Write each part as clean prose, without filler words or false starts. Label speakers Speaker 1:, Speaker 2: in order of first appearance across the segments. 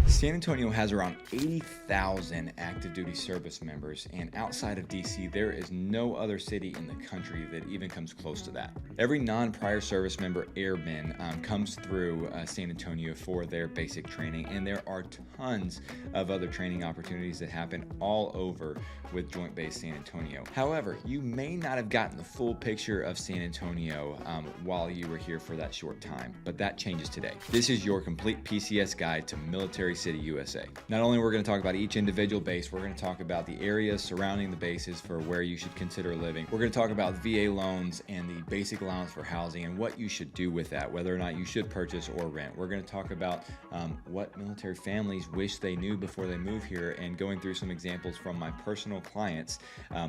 Speaker 1: San Antonio has around 80,000 active duty service members, and outside of DC, there is no other city in the country that even comes close to that. Every non-prior service member airman comes through San Antonio for their basic training, and there are tons of other training opportunities that happen all over with Joint Base San Antonio. However, you may not have gotten the full picture of San Antonio while you were here for that short time, but that changes today. This is your complete PCS guide to Military City, USA. Not only we're going to talk about each individual base, we're going to talk about the areas surrounding the bases for where you should consider living. We're going to talk about VA loans and the basic allowance for housing and what you should do with that, whether or not you should purchase or rent. We're going to talk about what military families wish they knew before they move here, and going through some examples from my personal clients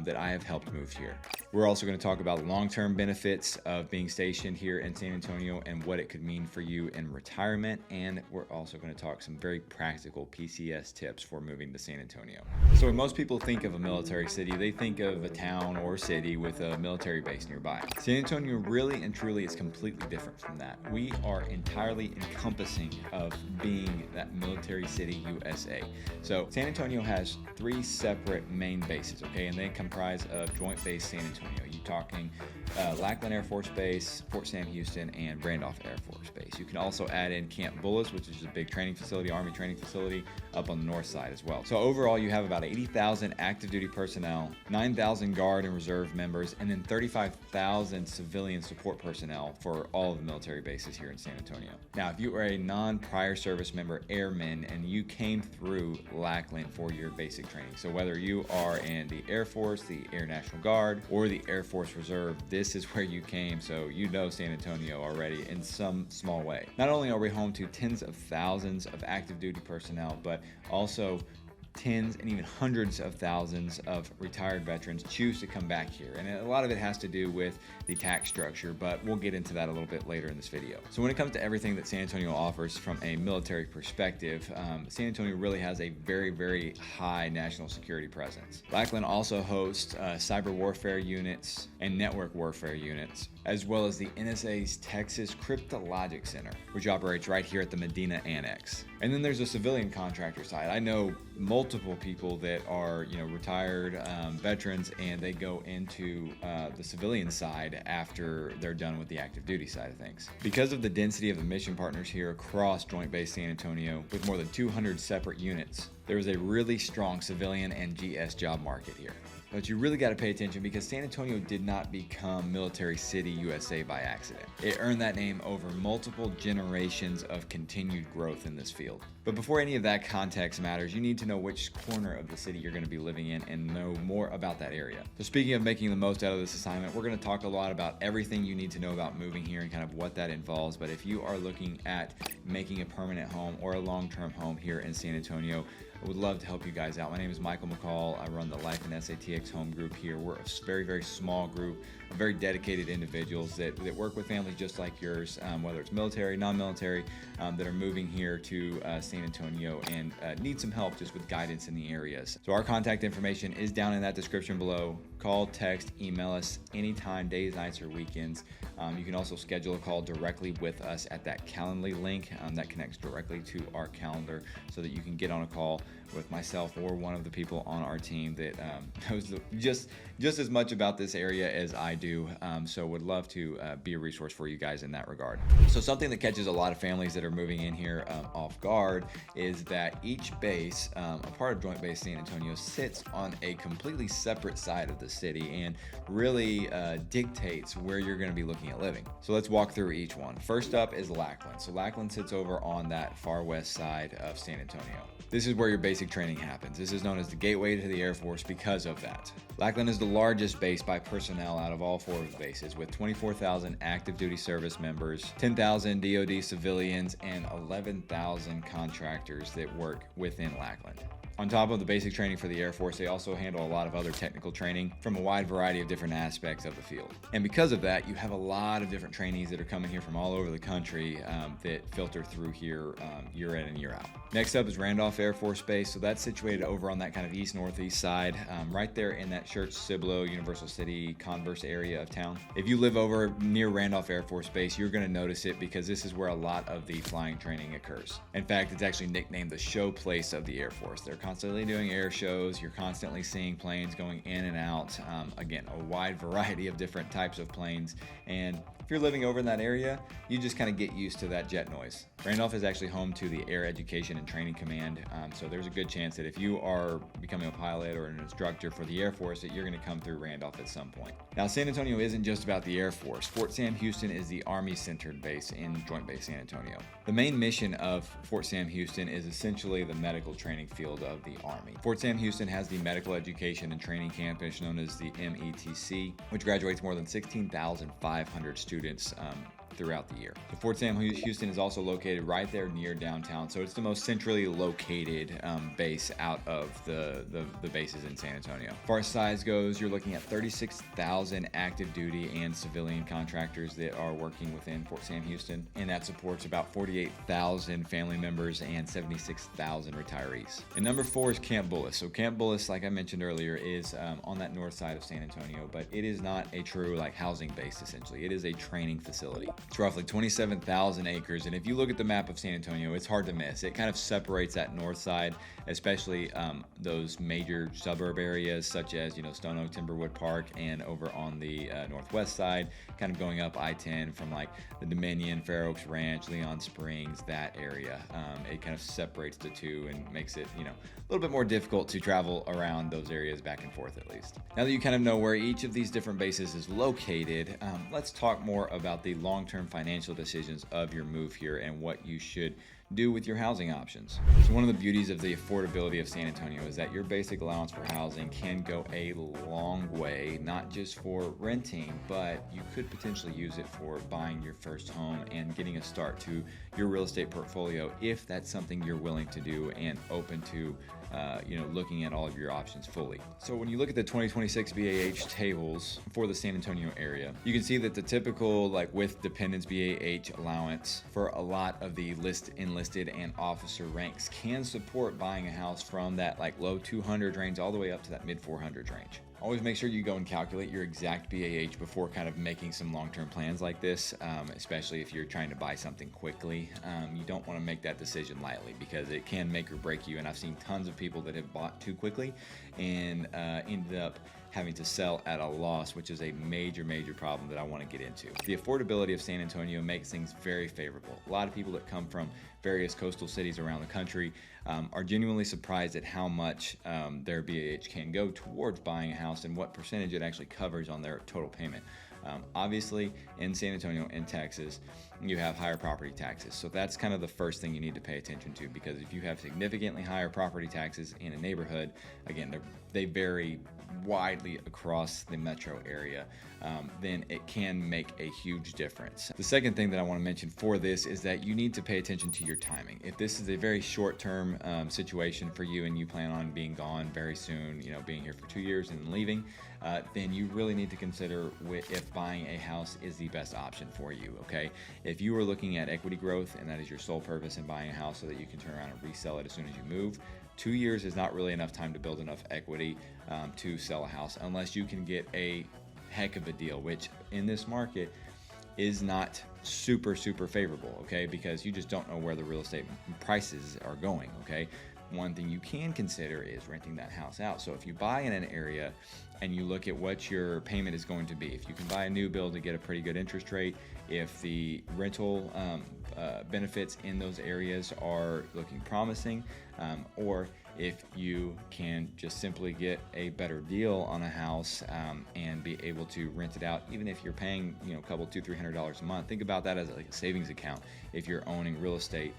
Speaker 1: that I have helped move here. We're also going to talk about long-term benefits of being stationed here in San Antonio and what it could mean for you in retirement, and we're also going to talk some very practical PCS tips for moving to San Antonio. So when most people think of a military city, they think of a town or city with a military base nearby. San Antonio really and truly is completely different from that. We are entirely encompassing of being that military city USA. So San Antonio has 3 separate main bases, okay, and they comprise of Joint Base San Antonio. You're talking Lackland Air Force Base, Fort Sam Houston, and Randolph Air Force Base. You can also add in Camp Bullis, which is a big training facility, Army training facility up on the north side as well. So overall, you have about 80,000 active duty personnel, 9,000 Guard and Reserve members, and then 35,000 civilian support personnel for all of the military bases here in San Antonio. Now, if you are a non-prior service member airman and you came through Lackland for your basic training, so whether you are in the Air Force, the Air National Guard, or the Air Force Reserve, this is where you came, so you know San Antonio already in some small way. Not only are we home to tens of thousands of active duty personnel, but also tens and even hundreds of thousands of retired veterans choose to come back here. And a lot of it has to do with the tax structure, but we'll get into that a little bit later in this video. So when it comes to everything that San Antonio offers from a military perspective, San Antonio really has a very, very high national security presence. Lackland also hosts cyber warfare units and network warfare units, as well as the NSA's Texas Cryptologic Center, which operates right here at the Medina Annex. And then there's a civilian contractor side. I know multiple people that are, retired veterans, and they go into the civilian side after they're done with the active duty side of things. Because of the density of the mission partners here across Joint Base San Antonio, with more than 200 separate units, there is a really strong civilian and GS job market here. But you really got to pay attention, because San Antonio did not become Military City USA by accident. It earned that name over multiple generations of continued growth in this field. But before any of that context matters, you need to know which corner of the city you're going to be living in and know more about that area. So speaking of making the most out of this assignment, we're going to talk a lot about everything you need to know about moving here and kind of what that involves. But if you are looking at making a permanent home or a long-term home here in San Antonio, I would love to help you guys out. My name is Michael McCall. I run the Life and SATX home group here. We're a very, very small group of very dedicated individuals that work with families just like yours, whether it's military, non-military, that are moving here to San Antonio and need some help just with guidance in the areas. So our contact information is down in that description below. Call, text, email us anytime, days, nights, or weekends. You can also schedule a call directly with us at that Calendly link that connects directly to our calendar, so that you can get on a call with myself or one of the people on our team that knows just as much about this area as I do. So would love to be a resource for you guys in that regard. So something that catches a lot of families that are moving in here off guard is that each base, a part of Joint Base San Antonio, sits on a completely separate side of the city and really dictates where you're going to be looking at living. So let's walk through each one. First up is Lackland. So Lackland sits over on that far west side of San Antonio. This is where your basic training happens. This is known as the gateway to the Air Force because of that. Lackland is the largest base by personnel out of all 4 of the bases, with 24,000 active duty service members, 10,000 DoD civilians, and 11,000 contractors that work within Lackland. On top of the basic training for the Air Force, they also handle a lot of other technical training from a wide variety of different aspects of the field. And because of that, you have a lot of different trainees that are coming here from all over the country that filter through here year in and year out. Next up is Randolph Air Force Base. So that's situated over on that kind of east-northeast side, right there there in that Church, Cibolo, Universal City, Converse area of town. If you live over near Randolph Air Force Base, you're going to notice it because this is where a lot of the flying training occurs. In fact, it's actually nicknamed the show place of the Air Force. They're constantly doing air shows. You're constantly seeing planes going in and out. Again, a wide variety of different types of planes. And if you're living over in that area, you just kind of get used to that jet noise. Randolph is actually home to the Air Education and Training Command, so there's a good chance that if you are becoming a pilot or an instructor for the Air Force, that you're going to come through Randolph at some point. Now, San Antonio isn't just about the Air Force. Fort Sam Houston is the Army-centered base in Joint Base San Antonio. The main mission of Fort Sam Houston is essentially the medical training field of the Army. Fort Sam Houston has the Medical Education and Training Campus known as the METC, which graduates more than 16,500 students throughout the year. The Fort Sam Houston is also located right there near downtown, so it's the most centrally located base out of the bases in San Antonio. As far as size goes, you're looking at 36,000 active duty and civilian contractors that are working within Fort Sam Houston, and that supports about 48,000 family members and 76,000 retirees. And number 4 is Camp Bullis. So Camp Bullis, like I mentioned earlier, is on that north side of San Antonio, but it is not a true housing base essentially. It is a training facility. It's roughly 27,000 acres, and if you look at the map of San Antonio, it's hard to miss. It kind of separates that north side, especially those major suburb areas such as Stone Oak, Timberwood Park, and over on the northwest side, kind of going up I-10 from the Dominion, Fair Oaks Ranch, Leon Springs, that area. It kind of separates the two and makes it a little bit more difficult to travel around those areas back and forth, at least. Now that you kind of know where each of these different bases is located, let's talk more about the long-term financial decisions of your move here and what you should do with your housing options. So one of the beauties of the affordability of San Antonio is that your basic allowance for housing can go a long way, not just for renting, but you could potentially use it for buying your first home and getting a start to your real estate portfolio if that's something you're willing to do and open to looking at all of your options fully. So when you look at the 2026 BAH tables for the San Antonio area, you can see that the typical with dependents BAH allowance for a lot of the enlisted and officer ranks can support buying a house from that low 200 range all the way up to that mid 400 range. Always make sure you go and calculate your exact BAH before kind of making some long-term plans like this, especially if you're trying to buy something quickly. You don't want to make that decision lightly because it can make or break you, and I've seen tons of people that have bought too quickly and ended up having to sell at a loss, which is a major problem that I want to get into. The affordability of San Antonio makes things very favorable. A lot of people that come from various coastal cities around the country are genuinely surprised at how much their BAH can go towards buying a house and what percentage it actually covers on their total payment. Obviously, in San Antonio and Texas, you have higher property taxes. So that's kind of the first thing you need to pay attention to, because if you have significantly higher property taxes in a neighborhood, again, they vary widely across the metro area, then it can make a huge difference. The second thing that I want to mention for this is that you need to pay attention to your timing. If this is a very short-term situation for you and you plan on being gone very soon, being here for 2 years and then leaving, then you really need to consider if buying a house is the best option for you, okay? If you are looking at equity growth and that is your sole purpose in buying a house so that you can turn around and resell it as soon as you move, 2 years is not really enough time to build enough equity to sell a house unless you can get a heck of a deal, which in this market is not super favorable, okay? Because you just don't know where the real estate prices are going, okay? One thing you can consider is renting that house out. So if you buy in an area and you look at what your payment is going to be, if you can buy a new build to get a pretty good interest rate, if the rental benefits in those areas are looking promising, or if you can just simply get a better deal on a house and be able to rent it out, even if you're paying a couple $200-300 a month. Think about that as a savings account if you're owning real estate.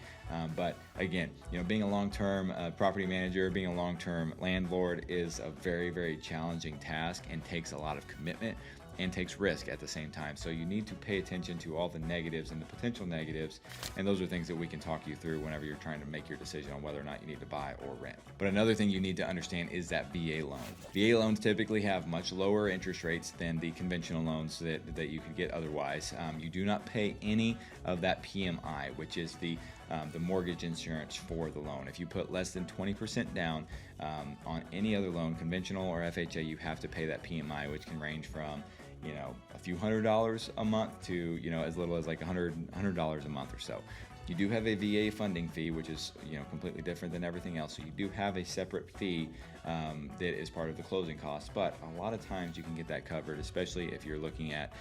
Speaker 1: But again, being a long-term property manager, being a long-term landlord is a very challenging task and takes a lot of commitment and takes risk at the same time. So you need to pay attention to all the negatives and the potential negatives, and those are things that we can talk you through whenever you're trying to make your decision on whether or not you need to buy or rent. But another thing you need to understand is that VA loan. VA loans typically have much lower interest rates than the conventional loans that you could get otherwise. You do not pay any of that PMI, which is the the mortgage insurance for the loan. If you put less than 20% down on any other loan, conventional or FHA, you have to pay that PMI, which can range from a few $100s a month to as little as like $100 a month or so. You do have a VA funding fee, which is completely different than everything else. So you do have a separate fee that is part of the closing costs. But a lot of times you can get that covered, especially if you're looking at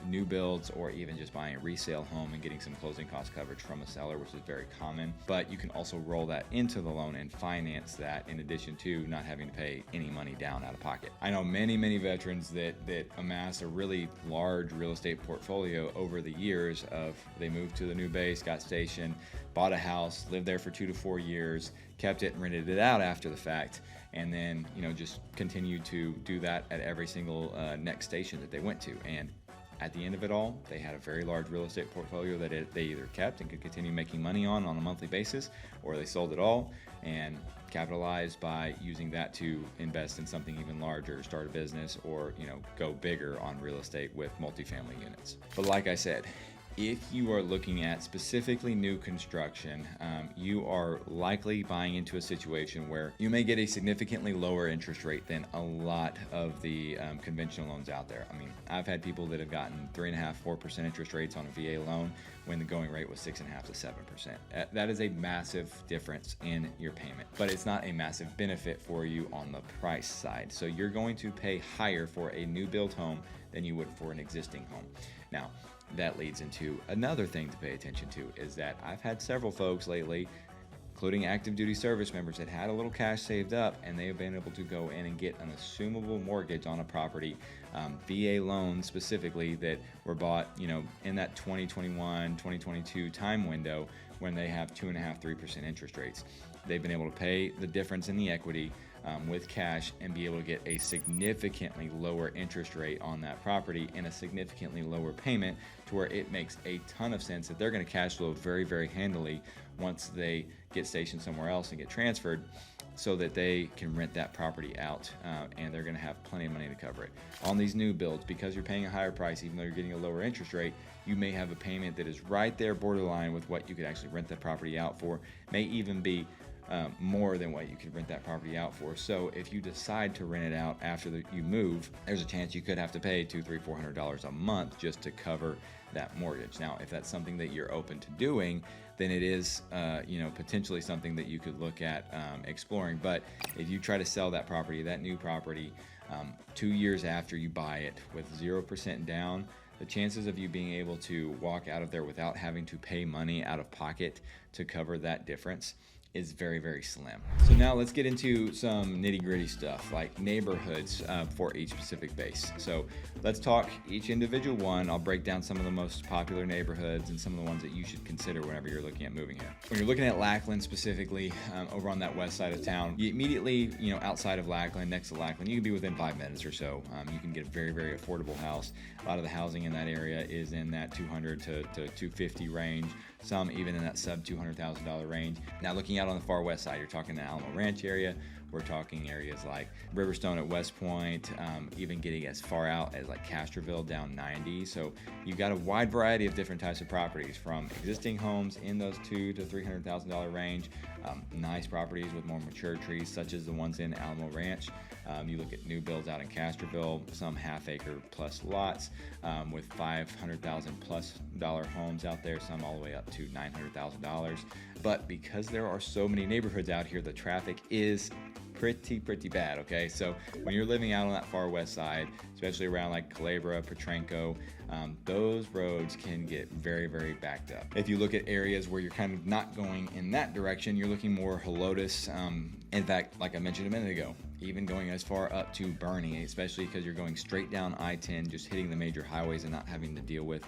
Speaker 1: new builds or even just buying a resale home and getting some closing cost coverage from a seller, which is very common. But you can also roll that into the loan and finance that in addition to not having to pay any money down out of pocket. I know many veterans that amass a really large real estate portfolio over the years of they moved to the new base, got stationed, bought a house, lived there for 2 to 4 years, kept it and rented it out after the fact, and then just continued to do that at every single next station that they went to. And at the end of it all, they had a very large real estate portfolio that they either kept and could continue making money on a monthly basis, or they sold it all and capitalized by using that to invest in something even larger, start a business, or go bigger on real estate with multifamily units. But like I said, if you are looking at specifically new construction, you are likely buying into a situation where you may get a significantly lower interest rate than a lot of the conventional loans out there. I mean, I've had people that have gotten 3.5%, 4% interest rates on a VA loan when the going rate was 6.5% to 7%. That is a massive difference in your payment, but it's not a massive benefit for you on the price side. So you're going to pay higher for a new built home than you would for an existing home. Now, that leads into another thing to pay attention to, is that I've had several folks lately, including active duty service members, that had a little cash saved up and they have been able to go in and get an assumable mortgage on a property, VA loans specifically, that were bought in that 2021, 2022 time window when they have 2.5%, 3% interest rates. They've been able to pay the difference in the equity with cash and be able to get a significantly lower interest rate on that property and a significantly lower payment, to where it makes a ton of sense that they're going to cash flow very handily once they get stationed somewhere else and get transferred, so that they can rent that property out and they're going to have plenty of money to cover it. On these new builds, because you're paying a higher price, even though you're getting a lower interest rate, you may have a payment that is right there borderline with what you could actually rent that property out for, may even be more than what you could rent that property out for. So if you decide to rent it out after you move, there's a chance you could have to pay $200, $300, $400 a month just to cover that mortgage. Now, if that's something that you're open to doing, then it is potentially something that you could look at exploring. But if you try to sell that property, that new property, 2 years after you buy it with 0% down, the chances of you being able to walk out of there without having to pay money out of pocket to cover that difference is very slim. So now let's get into some nitty-gritty stuff like neighborhoods for each specific base. So let's talk each individual one. I'll break down some of the most popular neighborhoods and some of the ones that you should consider whenever you're looking at moving here. When you're looking at Lackland specifically, over on that west side of town, you immediately, outside of Lackland, next to Lackland, you can be within 5 minutes or so. You can get a very affordable house. A lot of the housing in that area is in that $200 to $250 range. Some even in that sub $200,000 range. Now looking out on the far west side, you're talking the Alamo Ranch area. We're talking areas like Riverstone at West Point, even getting as far out as like Castroville down 90. So you've got a wide variety of different types of properties, from existing homes in those $200,000 to $300,000 range, nice properties with more mature trees, such as the ones in Alamo Ranch. You look at new builds out in Castroville, some half-acre plus lots with $500,000 plus homes out there, some all the way up to $900,000. But because there are so many neighborhoods out here, the traffic is pretty bad, okay? So when you're living out on that far west side, especially around like Culebra, Petranco, those roads can get very backed up. If you look at areas where you're kind of not going in that direction, you're looking more Helotes. In fact, like I mentioned a minute ago, even going as far up to Bernie, especially because you're going straight down I-10, just hitting the major highways and not having to deal with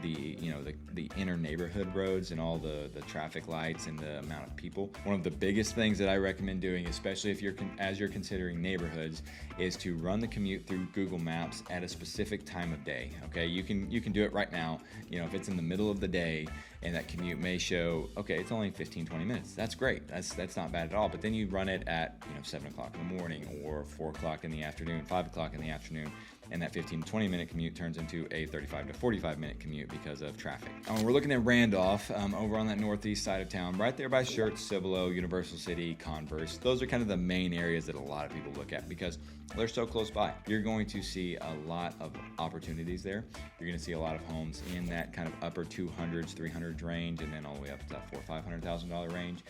Speaker 1: the inner neighborhood roads and all the traffic lights and the amount of people. One of the biggest things that I recommend doing, especially if as you're considering neighborhoods, is to run the commute through Google Maps at a specific time of day. Okay, you can do it right now. If it's in the middle of the day and that commute may show, okay, it's only 15-20 minutes. That's great. That's not bad at all. But then you run it at 7 o'clock in the morning or 4 o'clock in the afternoon, 5 o'clock in the afternoon. and that 15 to 20 minute commute turns into a 35 to 45 minute commute because of traffic. We're looking at Randolph, over on that northeast side of town, right there by Schertz, Cibolo, Universal City, Converse. Those are kind of the main areas that a lot of people look at because they're so close by. You're going to see a lot of opportunities there. You're going to see a lot of homes in that kind of upper 200s, 300s range, and then all the way up to that $400,000 or $500,000 range.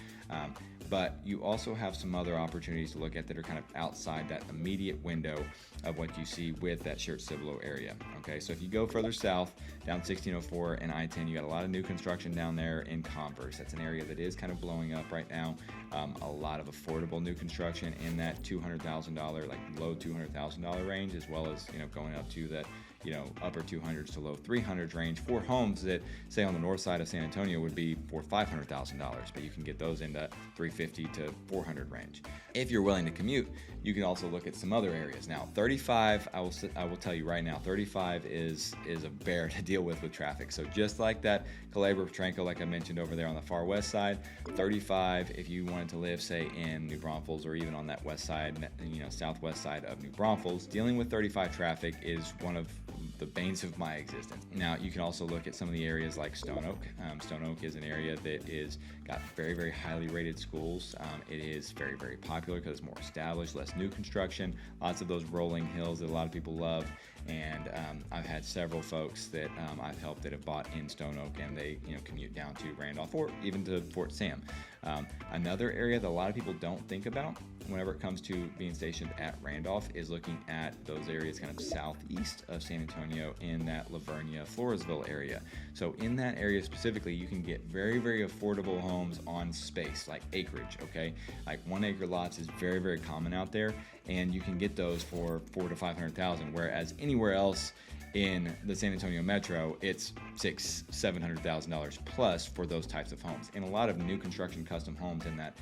Speaker 1: But you also have some other opportunities to look at that are kind of outside that immediate window of what you see with that Schertz Cibolo area. Okay, so if you go further south, down 1604 and I-10, you got a lot of new construction down there in Converse. That's an area that is kind of blowing up right now. A lot of affordable new construction in that $200,000, like low $200,000 range, as well as, going up to that, upper 200s to low 300s range for homes that, say, on the north side of San Antonio would be for $500,000, but you can get those in that 350 to 400 range. If you're willing to commute, you can also look at some other areas. Now, 35, I will tell you right now, 35 is a bear to deal with traffic. So just like that Culebra Potranco, like I mentioned over there on the far west side, 35, if you wanted to live, say, in New Braunfels or even on that west side, southwest side of New Braunfels, dealing with 35 traffic is one of the banes of my existence. Now, you can also look at some of the areas like Stone Oak. Stone Oak is an area that is got very, very highly rated schools. It is very, very popular because it's more established, less new construction, lots of those rolling hills that a lot of people love. And I've had several folks that I've helped that have bought in Stone Oak, and they commute down to Randolph or even to Fort Sam. Another area that a lot of people don't think about whenever it comes to being stationed at Randolph is looking at those areas kind of southeast of San Antonio in that Lavernia, Floresville area. So in that area specifically, you can get very, very affordable homes on space, like acreage, okay? Like 1 acre lots is very, very common out there, and you can get those for $400,000 to $500,000, whereas anywhere else in the San Antonio metro, it's $600,000-$700,000 plus for those types of homes, and a lot of new construction custom homes in that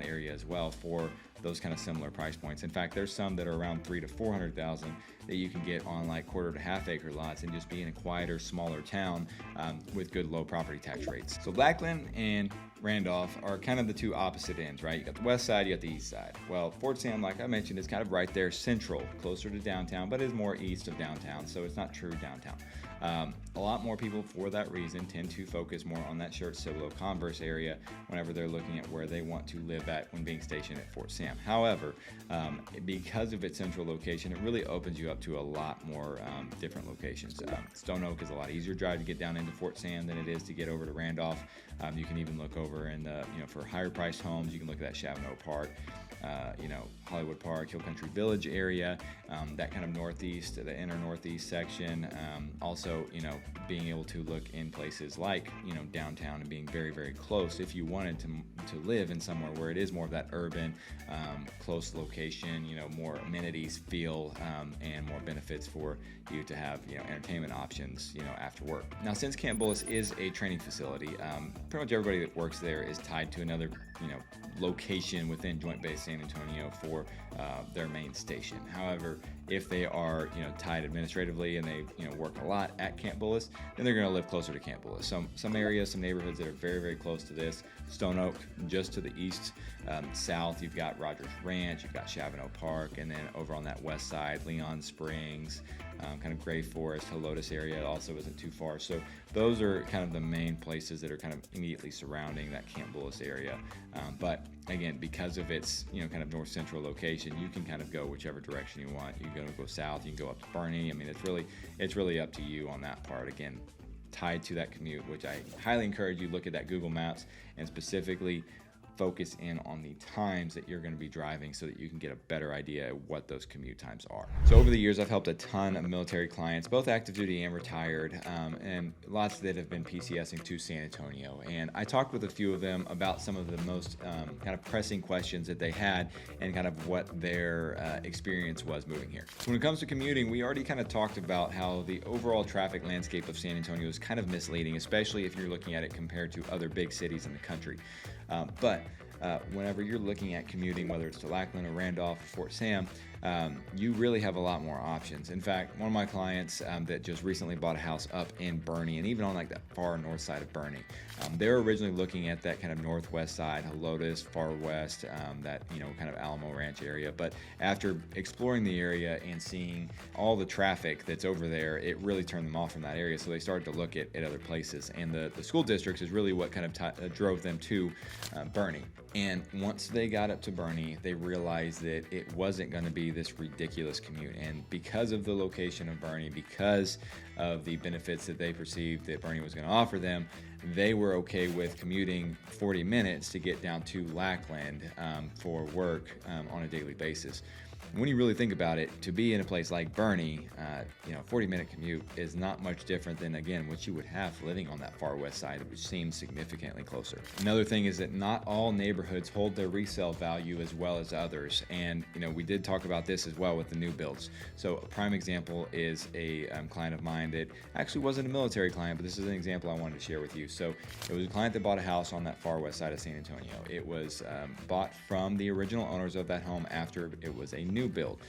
Speaker 1: area as well for those kind of similar price points. In fact, there's some that are around $300,000 to $400,000 that you can get on like quarter to half acre lots and just be in a quieter, smaller town with good low property tax rates. So Blackland and Randolph are kind of the two opposite ends, right? You got the west side, you got the east side. Well, Fort Sam, like I mentioned, is kind of right there central, closer to downtown, but is more east of downtown, so it's not true downtown. A lot more people, for that reason, tend to focus more on that Schertz, Cibolo, Converse area whenever they're looking at where they want to live at when being stationed at Fort Sam. However, because of its central location, it really opens you up to a lot more different locations. Stone Oak is a lot easier drive to get down into Fort Sam than it is to get over to Randolph. You can even look over in the, for higher priced homes, you can look at that Chavano Park, Hollywood Park, Hill Country Village area, that kind of northeast, the inner northeast section. Also, being able to look in places like, downtown and being very, very close if you wanted to live in somewhere where it is more of that urban, close location, more amenities feel, and more benefits for you to have, entertainment options, after work. Now, since Camp Bullis is a training facility, pretty much everybody that works there is tied to another, location within Joint Base San Antonio for their main station. However, if they are, tied administratively and they, work a lot at Camp Bullis, then they're going to live closer to Camp Bullis. Some areas, some neighborhoods that are very, very close to this. Stone Oak, just to the east, south, you've got Rogers Ranch, you've got Chavano Park, and then over on that west side, Leon Springs, kind of Gray Forest, Helotes area also isn't too far. So those are kind of the main places that are kind of immediately surrounding that Camp Bullis area. But again, because of its, kind of north central location, you can kind of go whichever direction you want. You can go south, you can go up to Bernie. I mean, it's really up to you on that part. Again, tied to that commute, which I highly encourage you look at that Google Maps and specifically focus in on the times that you're going to be driving so that you can get a better idea of what those commute times are. So over the years, I've helped a ton of military clients, both active duty and retired, and lots that have been PCS-ing to San Antonio. And I talked with a few of them about some of the most kind of pressing questions that they had and kind of what their experience was moving here. So when it comes to commuting, we already kind of talked about how the overall traffic landscape of San Antonio is kind of misleading, especially if you're looking at it compared to other big cities in the country. But whenever you're looking at commuting, whether it's to Lackland or Randolph or Fort Sam, you really have a lot more options. In fact, one of my clients that just recently bought a house up in Bernie, and even on like that far north side of Bernie, they're originally looking at that kind of northwest side, Helotes, far west, that kind of Alamo Ranch area. But after exploring the area and seeing all the traffic that's over there, it really turned them off from that area. So they started to look at other places, and the school districts is really what kind of drove them to Bernie. And once they got up to Bernie, they realized that it wasn't going to be this ridiculous commute. And because of the location of Bernie, because of the benefits that they perceived that Bernie was going to offer them, they were okay with commuting 40 minutes to get down to Lackland for work on a daily basis. When you really think about it, to be in a place like Bernie, 40-minute commute is not much different than, again, what you would have living on that far west side, which seems significantly closer. Another thing is that not all neighborhoods hold their resale value as well as others. And, we did talk about this as well with the new builds. So a prime example is a client of mine that actually wasn't a military client, but this is an example I wanted to share with you. So it was a client that bought a house on that far west side of San Antonio. It was bought from the original owners of that home after it was a new build.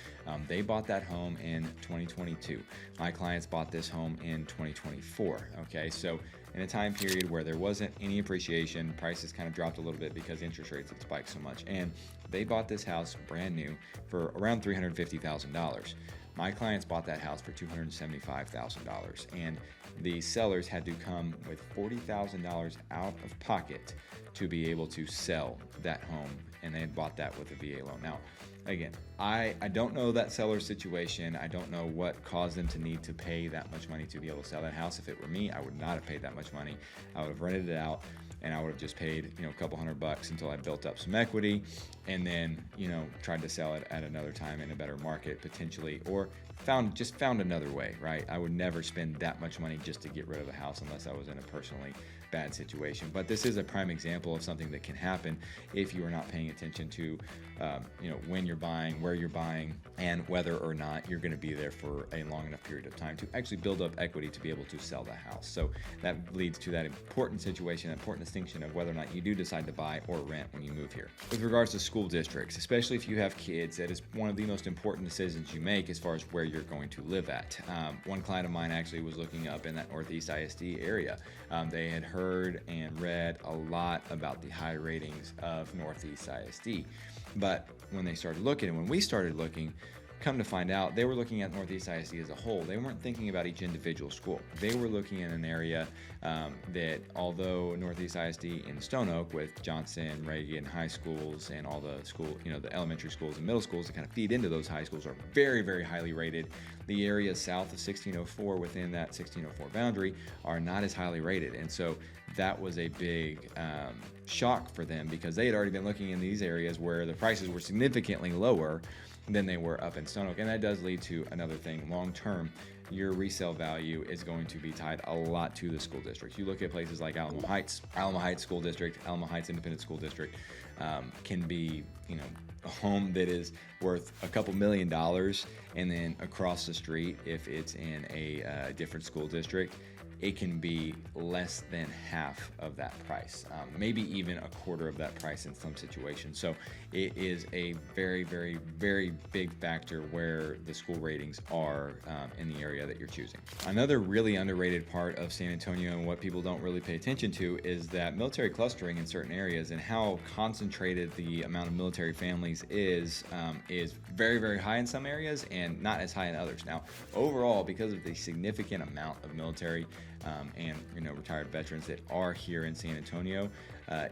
Speaker 1: They bought that home in 2022. My clients bought this home in 2024. Okay, so in a time period where there wasn't any appreciation, prices kind of dropped a little bit because interest rates had spiked so much, and they bought this house brand new for around $350,000. My clients bought that house for $275,000, and the sellers had to come with $40,000 out of pocket to be able to sell that home, and they had bought that with a VA loan. Now, again, I don't know that seller's situation. I don't know what caused them to need to pay that much money to be able to sell that house. If it were me, I would not have paid that much money. I would have rented it out, and I would have just paid a couple $100 until I built up some equity, and then tried to sell it at another time in a better market potentially, or found another way, right? I would never spend that much money just to get rid of a house unless I was in a personally bad situation. But this is a prime example of something that can happen if you are not paying attention to when you're buying, where you're buying, and whether or not you're going to be there for a long enough period of time to actually build up equity to be able to sell the house. So that leads to that important situation, that important distinction of whether or not you do decide to buy or rent when you move here. With regards to school districts, especially if you have kids, that is one of the most important decisions you make as far as where you're going to live at. One client of mine actually was looking up in that Northeast ISD area. They had heard and read a lot about the high ratings of Northeast ISD. But when they started looking, and when we started looking, come to find out, they were looking at Northeast ISD as a whole. They weren't thinking about each individual school. They were looking at an area that, although Northeast ISD in Stone Oak with Johnson, Reagan high schools and all the the elementary schools and middle schools that kind of feed into those high schools are very, very highly rated. The areas south of 1604 within that 1604 boundary are not as highly rated. And so that was a big shock for them, because they had already been looking in these areas where the prices were significantly lower than they were up in Stone Oak. And that does lead to another thing. Long term, your resale value is going to be tied a lot to the school district. You look at places like Alamo Heights School District, Alamo Heights Independent School District can be, a home that is worth a couple $1 million, and then across the street, if it's in a different school district, it can be less than half of that price, maybe even a quarter of that price in some situations. So it is a very, very, very big factor where the school ratings are in the area that you're choosing. Another really underrated part of San Antonio, and what people don't really pay attention to, is that military clustering in certain areas and how concentrated the amount of military families is very, very high in some areas and not as high in others. Now, overall, because of the significant amount of military and retired veterans that are here in San Antonio,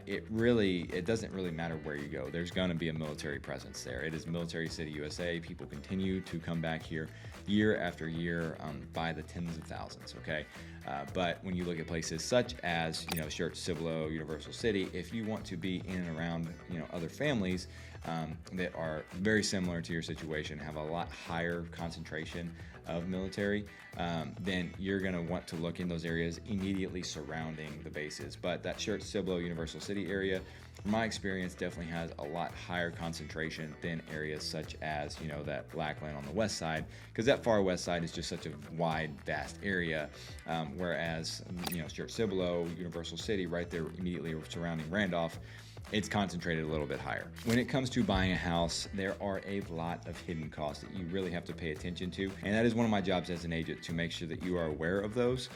Speaker 1: it doesn't really matter where you go. There's going to be a military presence there. It is Military City, USA. People continue to come back here year after year by the tens of thousands. Okay, but when you look at places such as Church, Cibolo, Universal City, if you want to be in and around other families that are very similar to your situation, have a lot higher concentration of military, then you're going to want to look in those areas immediately surrounding the bases. But that Church, Cibolo, Universal City area, from my experience, definitely has a lot higher concentration than areas such as that Lackland on the west side, because that far west side is just such a wide, vast area, whereas Church, Cibolo, Universal City, right there immediately surrounding Randolph, it's concentrated a little bit higher. When it comes to buying a house, there are a lot of hidden costs that you really have to pay attention to. And that is one of my jobs as an agent, to make sure that you are aware of those.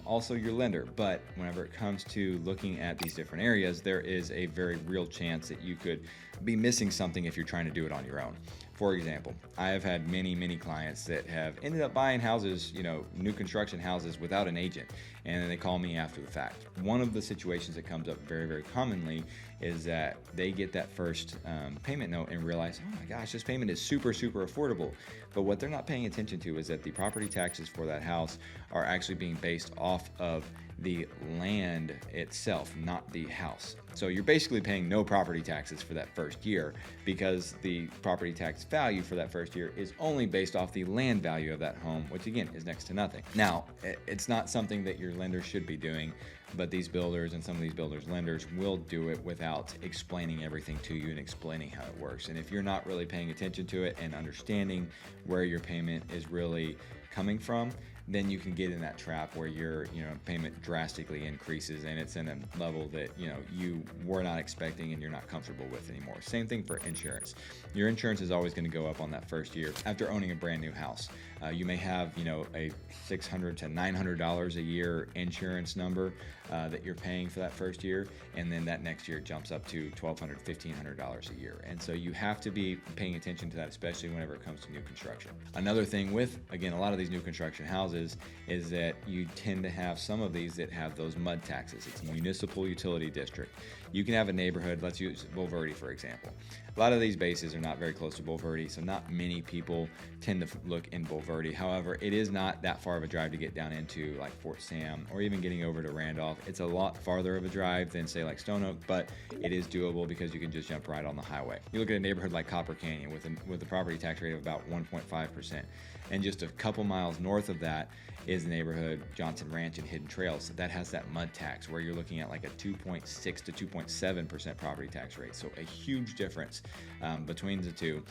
Speaker 1: Also your lender. But whenever it comes to looking at these different areas, there is a very real chance that you could be missing something if you're trying to do it on your own. For example, I have had many clients that have ended up buying houses, new construction houses without an agent, and then they call me after the fact. One of the situations that comes up very commonly is that they get that first payment note and realize, oh my gosh, this payment is super affordable. But what they're not paying attention to is that the property taxes for that house are actually being based off of the land itself, not the house. So you're basically paying no property taxes for that first year, because the property tax value for that first year is only based off the land value of that home, which again is next to nothing. Now, it's not something that your lender should be doing, but these builders and some of these builders' lenders will do it without explaining everything to you and explaining how it works. And if you're not really paying attention to it and understanding where your payment is really coming from, then you can get in that trap where your payment drastically increases, and it's in a level that you were not expecting and you're not comfortable with anymore. Same thing for insurance. Your insurance is always going to go up on that first year after owning a brand new house. You may have a $600 to $900 a year insurance number that you're paying for that first year, and then that next year jumps up to $1,200, $1,500 a year. And so you have to be paying attention to that, especially whenever it comes to new construction. Another thing with, again, a lot of these new construction houses is that you tend to have some of these that have those mud taxes. It's a municipal utility district. You can have a neighborhood, let's use Bulverde for example. A lot of these bases are not very close to Bulverde, so not many people tend to look in Bulverde. However, it is not that far of a drive to get down into like Fort Sam or even getting over to Randolph. It's a lot farther of a drive than say like Stone Oak, but it is doable because you can just jump right on the highway. You look at a neighborhood like Copper Canyon with a property tax rate of about 1.5%, and just a couple miles north of that is the neighborhood Johnson Ranch and Hidden Trails that has that mud tax where you're looking at like a 2.6 to 2.7% property tax rate. So a huge difference between the two,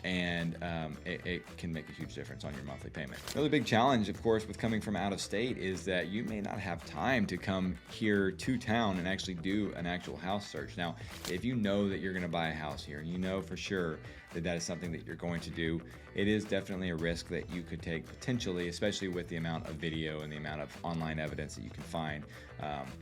Speaker 1: and it can make a huge difference on your monthly payment. Another big challenge, of course, with coming from out of state is that you may not have time to come here to town and actually do an actual house search. Now, if you know that you're going to buy a house here, you know for sure that is something that you're going to do, it is definitely a risk that you could take potentially, especially with the amount of video and the amount of online evidence that you can find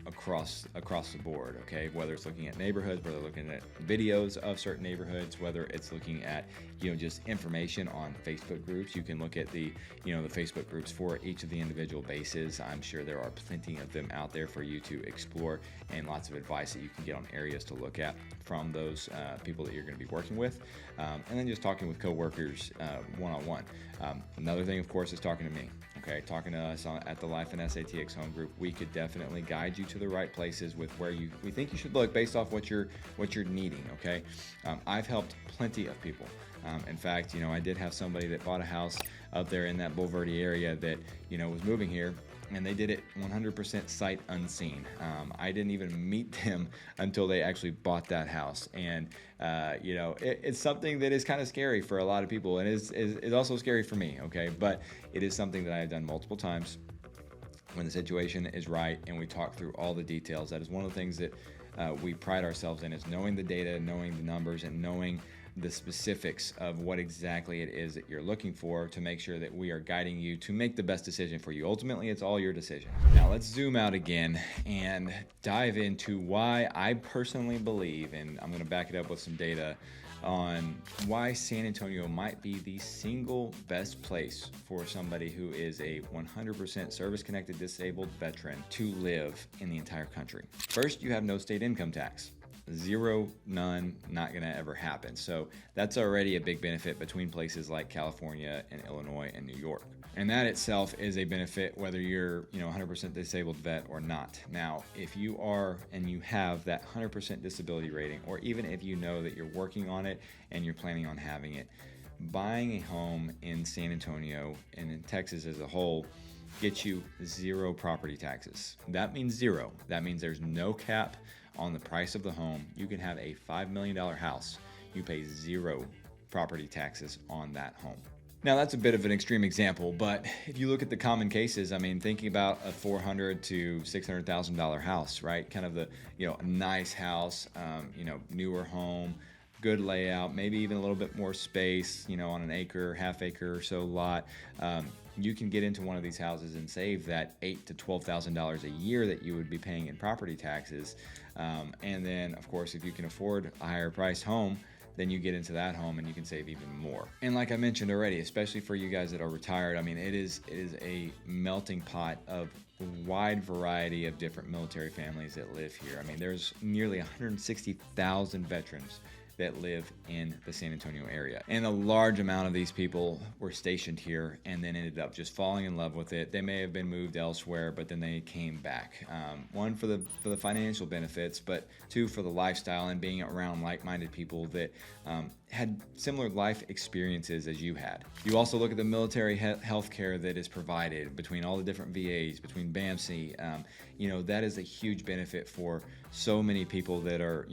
Speaker 1: across the board, okay? Whether it's looking at neighborhoods, whether looking at videos of certain neighborhoods, whether it's looking at, just information on Facebook groups. You can look at the Facebook groups for each of the individual bases. I'm sure there are plenty of them out there for you to explore, and lots of advice that you can get on areas to look at from those people that you're going to be working with. And then just talking with coworkers one-on-one. Another thing, of course, is talking to me. Okay, talking to us at the Life and SATX Home Group, we could definitely guide you to the right places with where we think you should look based off what you're needing. Okay, I've helped plenty of people. In fact, I did have somebody that bought a house up there in that Bulverde area that was moving here, and they did it 100% sight unseen. I didn't even meet them until they actually bought that house, and it's something that is kind of scary for a lot of people, and is also scary for me. Okay, but it is something that I have done multiple times when the situation is right, and we talk through all the details. That is one of the things that we pride ourselves in, is knowing the data, knowing the numbers, and knowing the specifics of what exactly it is that you're looking for, to make sure that we are guiding you to make the best decision for you. Ultimately, it's all your decision. Now let's zoom out again and dive into why I personally believe, and I'm going to back it up with some data, on why San Antonio might be the single best place for somebody who is a 100% service-connected disabled veteran to live in the entire country. First, you have no state income tax. Zero, none, not gonna ever happen. So that's already a big benefit between places like California and Illinois and New York. And that itself is a benefit whether you're 100% disabled vet or not. Now, if you are and you have that 100% disability rating, or even if you know that you're working on it and you're planning on having it, buying a home in San Antonio and in Texas as a whole gets you zero property taxes. That means zero. That means there's no cap on the price of the home. You can have a $5 million house. You pay zero property taxes on that home. Now that's a bit of an extreme example, but if you look at the common cases, I mean, thinking about a $400,000 to $600,000 house, right? Kind of the, a nice house, newer home, good layout, maybe even a little bit more space, on an acre, half acre or so lot. You can get into one of these houses and save that $8,000 to $12,000 a year that you would be paying in property taxes. And then, of course, if you can afford a higher priced home, then you get into that home and you can save even more. And like I mentioned already, especially for you guys that are retired, I mean, it is a melting pot of a wide variety of different military families that live here. I mean, there's nearly 160,000 veterans that live in the San Antonio area. And a large amount of these people were stationed here and then ended up just falling in love with it. They may have been moved elsewhere, but then they came back. One, for the financial benefits, but two, for the lifestyle and being around like-minded people that had similar life experiences as you had. You also look at the military health care that is provided between all the different VAs, between BAMC. That is a huge benefit for so many people that are,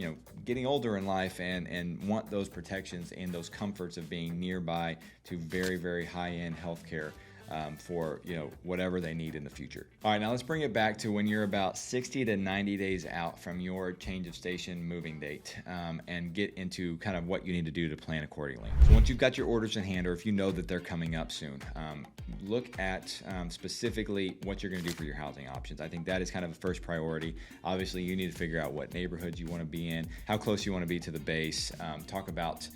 Speaker 1: getting older in life and want those protections and those comforts of being nearby to very, very high-end health care. For whatever they need in the future. All right, now let's bring it back to when you're about 60 to 90 days out from your change of station moving date, and get into kind of what you need to do to plan accordingly. So once you've got your orders in hand, or if you know that they're coming up soon, look at specifically what you're going to do for your housing options. I think that is kind of a first priority. Obviously, you need to figure out what neighborhoods you want to be in, how close you want to be to the base. Talk about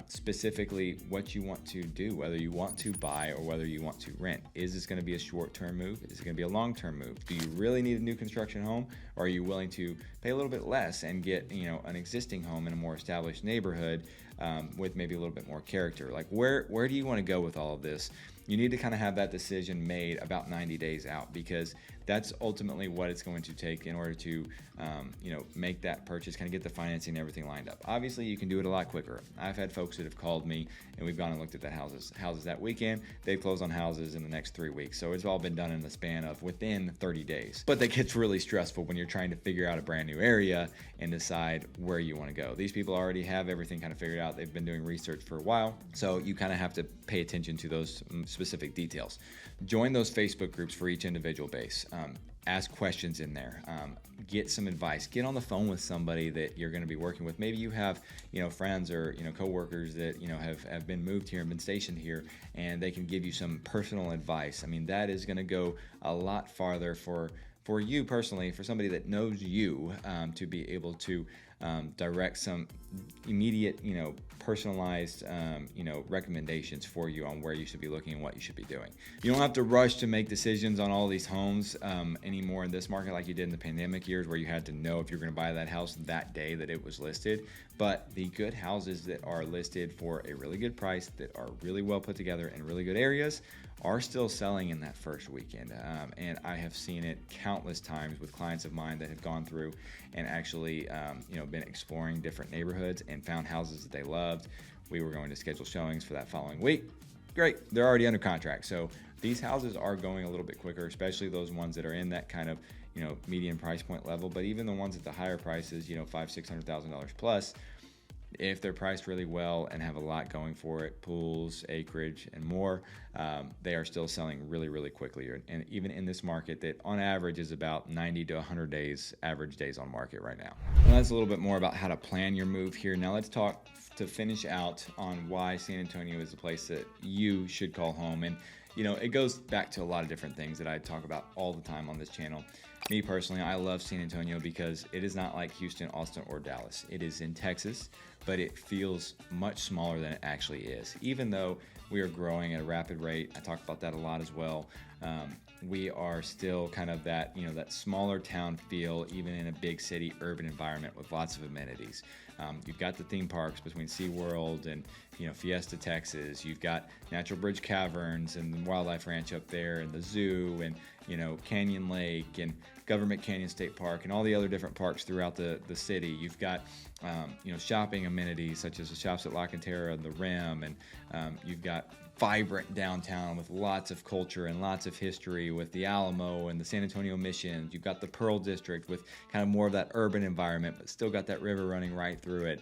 Speaker 1: specifically what you want to do, whether you want to buy or whether you want to rent. Is this going to be a short-term move? Is it going to be a long-term move? Do you really need a new construction home, or are you willing to pay a little bit less and get an existing home in a more established neighborhood with maybe a little bit more character? Like where do you want to go with all of this? You need to kind of have that decision made about 90 days out, because that's ultimately what it's going to take in order to make that purchase, kind of get the financing and everything lined up. Obviously, you can do it a lot quicker. I've had folks that have called me and we've gone and looked at houses that weekend. They've closed on houses in the next 3 weeks. So it's all been done in the span of within 30 days. But that gets really stressful when you're trying to figure out a brand new area and decide where you want to go. These people already have everything kind of figured out. They've been doing research for a while. So you kind of have to pay attention to those specific details. Join those Facebook groups for each individual base. Ask questions in there. Get some advice. Get on the phone with somebody that you're going to be working with. Maybe you have, friends or, coworkers that, have been moved here and been stationed here, and they can give you some personal advice. I mean, that is going to go a lot farther for you personally, for somebody that knows you, to be able to direct some immediate, personalized, recommendations for you on where you should be looking and what you should be doing. You don't have to rush to make decisions on all these homes anymore in this market like you did in the pandemic years, where you had to know if you're going to buy that house that day that it was listed. But the good houses that are listed for a really good price, that are really well put together in really good areas, are still selling in that first weekend. And I have seen it countless times with clients of mine that have gone through and actually been exploring different neighborhoods and found houses that they loved. We were going to schedule showings for that following week. Great, they're already under contract. So these houses are going a little bit quicker, especially those ones that are in that kind of median price point level. But even the ones at the higher prices, $500,000-$600,000 plus, if they're priced really well and have a lot going for it, pools, acreage, and more, they are still selling really, really quickly. And even in this market that on average is about 90 to 100 days, average days on market right now. Well, that's a little bit more about how to plan your move here. Now let's talk to finish out on why San Antonio is the place that you should call home. And it goes back to a lot of different things that I talk about all the time on this channel. Me personally, I love San Antonio because it is not like Houston, Austin, or Dallas. It is in Texas, but it feels much smaller than it actually is. Even though we are growing at a rapid rate, I talk about that a lot as well. We are still kind of that, that smaller town feel, even in a big city urban environment with lots of amenities. You've got the theme parks between SeaWorld and Fiesta, Texas. You've got Natural Bridge Caverns and the Wildlife Ranch up there, and the zoo, and Canyon Lake and Government Canyon State Park, and all the other different parks throughout the city. You've got shopping amenities such as the shops at La Cantera and the Rim, and you've got vibrant downtown with lots of culture and lots of history with the Alamo and the San Antonio Missions. You've got the Pearl District with kind of more of that urban environment, but still got that river running right through it.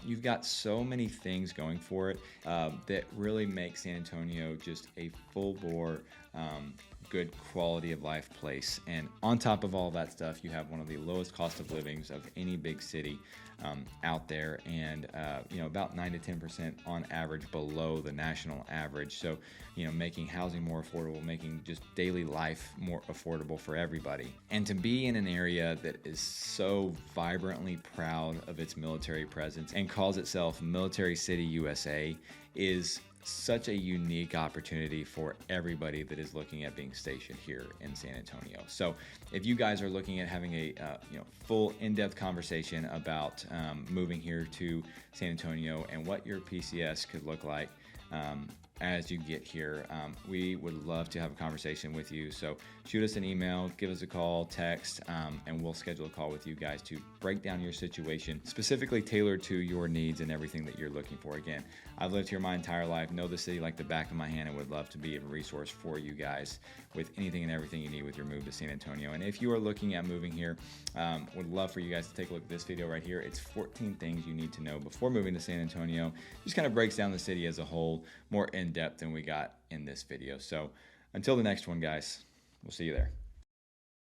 Speaker 1: You've got so many things going for it that really make San Antonio just a full bore, good quality of life place. And on top of all that stuff, you have one of the lowest cost of livings of any big city out there, and about 9 to 10% on average below the national average. So making housing more affordable, making just daily life more affordable for everybody. And to be in an area that is so vibrantly proud of its military presence and calls itself Military City USA is such a unique opportunity for everybody that is looking at being stationed here in San Antonio. So if you guys are looking at having a full in-depth conversation about moving here to San Antonio and what your PCS could look like as you get here, we would love to have a conversation with you. So shoot us an email, give us a call, text, and we'll schedule a call with you guys to break down your situation, specifically tailored to your needs and everything that you're looking for. Again, I've lived here my entire life, know the city like the back of my hand, and would love to be a resource for you guys with anything and everything you need with your move to San Antonio. And if you are looking at moving here, would love for you guys to take a look at this video right here. It's 14 things you need to know before moving to San Antonio. Just kind of breaks down the city as a whole, more in depth than we got in this video. So until the next one, guys, we'll see you there.